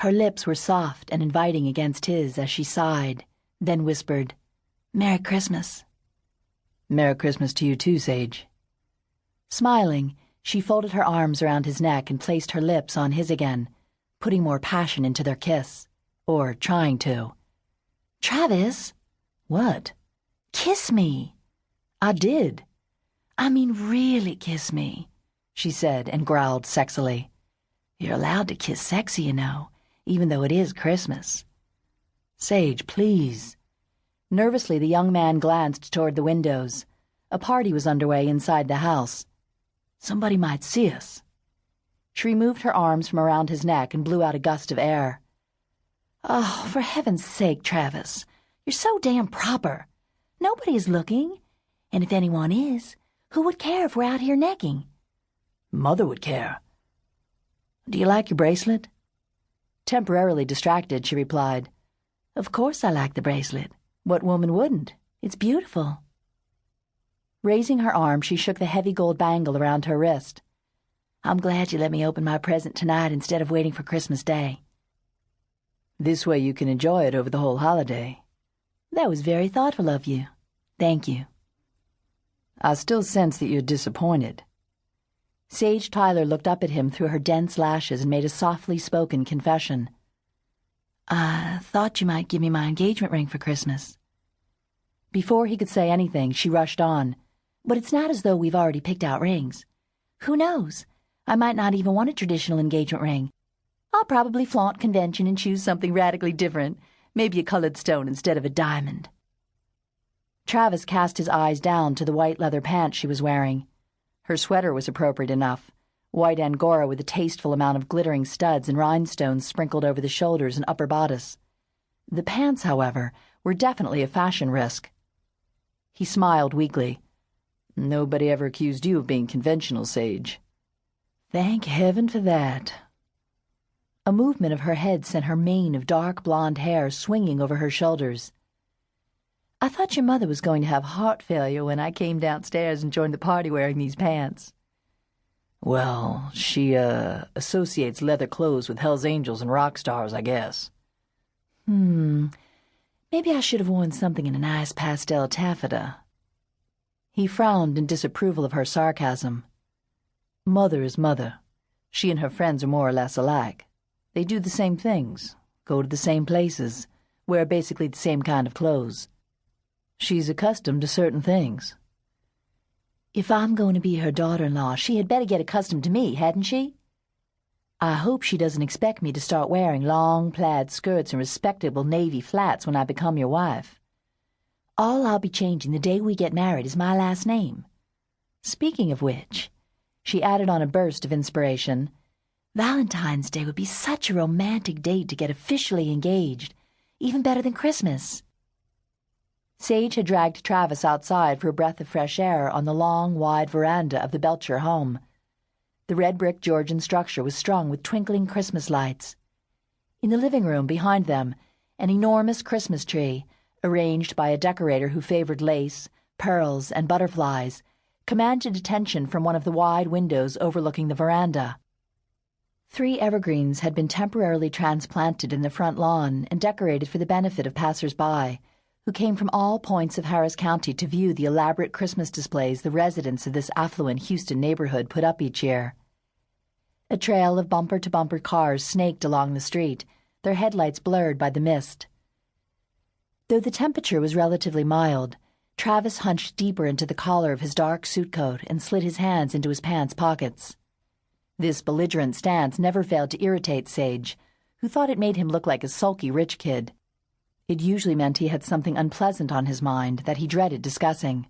Her lips were soft and inviting against his as she sighed, then whispered, "Merry Christmas." "Merry Christmas to you too, Sage." Smiling, she folded her arms around his neck and placed her lips on his again, putting more passion into their kiss, or trying to. "Travis." "What?" "Kiss me." "I did." "I mean really kiss me," she said and growled sexily. "You're allowed to kiss sexy, you know, even though it is Christmas." "Sage, please." Nervously, the young man glanced toward the windows. A party was underway inside the house. "Somebody might see us." She removed her arms from around his neck and blew out a gust of air. "Oh, for heaven's sake, Travis. You're so damn proper. Nobody is looking. And if anyone is, who would care if we're out here necking?" "Mother would care." "Do you like your bracelet?" Temporarily distracted, she replied, "Of course I like the bracelet. What woman wouldn't? It's beautiful." Raising her arm, she shook the heavy gold bangle around her wrist. "I'm glad you let me open my present tonight instead of waiting for Christmas Day." "This way you can enjoy it over the whole holiday." "That was very thoughtful of you. Thank you." "I still sense that you're disappointed." Sage Tyler looked up at him through her dense lashes and made a softly spoken confession. "I thought you might give me my engagement ring for Christmas." Before he could say anything, she rushed on. "But it's not as though we've already picked out rings. Who knows? I might not even want a traditional engagement ring. I'll probably flaunt convention and choose something radically different, maybe a colored stone instead of a diamond." Travis cast his eyes down to the white leather pants she was wearing. Her sweater was appropriate enough, white angora with a tasteful amount of glittering studs and rhinestones sprinkled over the shoulders and upper bodice. The pants, however, were definitely a fashion risk. He smiled weakly. "Nobody ever accused you of being conventional, Sage." "Thank heaven for that." A movement of her head sent her mane of dark blonde hair swinging over her shoulders. "I thought your mother was going to have heart failure when I came downstairs and joined the party wearing these pants." "Well, she, associates leather clothes with Hell's Angels and rock stars, I guess." Maybe I should have worn something in a nice pastel taffeta." He frowned in disapproval of her sarcasm. "Mother is mother. She and her friends are more or less alike. They do the same things, go to the same places, wear basically the same kind of clothes. She's accustomed to certain things." "If I'm going to be her daughter-in-law, she had better get accustomed to me, hadn't she? I hope she doesn't expect me to start wearing long plaid skirts and respectable navy flats when I become your wife. All I'll be changing the day we get married is my last name. Speaking of which," she added on a burst of inspiration, "Valentine's Day would be such a romantic date to get officially engaged, even better than Christmas." Sage had dragged Travis outside for a breath of fresh air on the long, wide veranda of the Belcher home. The red-brick Georgian structure was strung with twinkling Christmas lights. In the living room behind them, an enormous Christmas tree, arranged by a decorator who favored lace, pearls, and butterflies, commanded attention from one of the wide windows overlooking the veranda. 3 evergreens had been temporarily transplanted in the front lawn and decorated for the benefit of passers-by, who came from all points of Harris County to view the elaborate Christmas displays the residents of this affluent Houston neighborhood put up each year. A trail of bumper-to-bumper cars snaked along the street, their headlights blurred by the mist. Though the temperature was relatively mild, Travis hunched deeper into the collar of his dark suit coat and slid his hands into his pants pockets. This belligerent stance never failed to irritate Sage, who thought it made him look like a sulky rich kid. It usually meant he had something unpleasant on his mind that he dreaded discussing.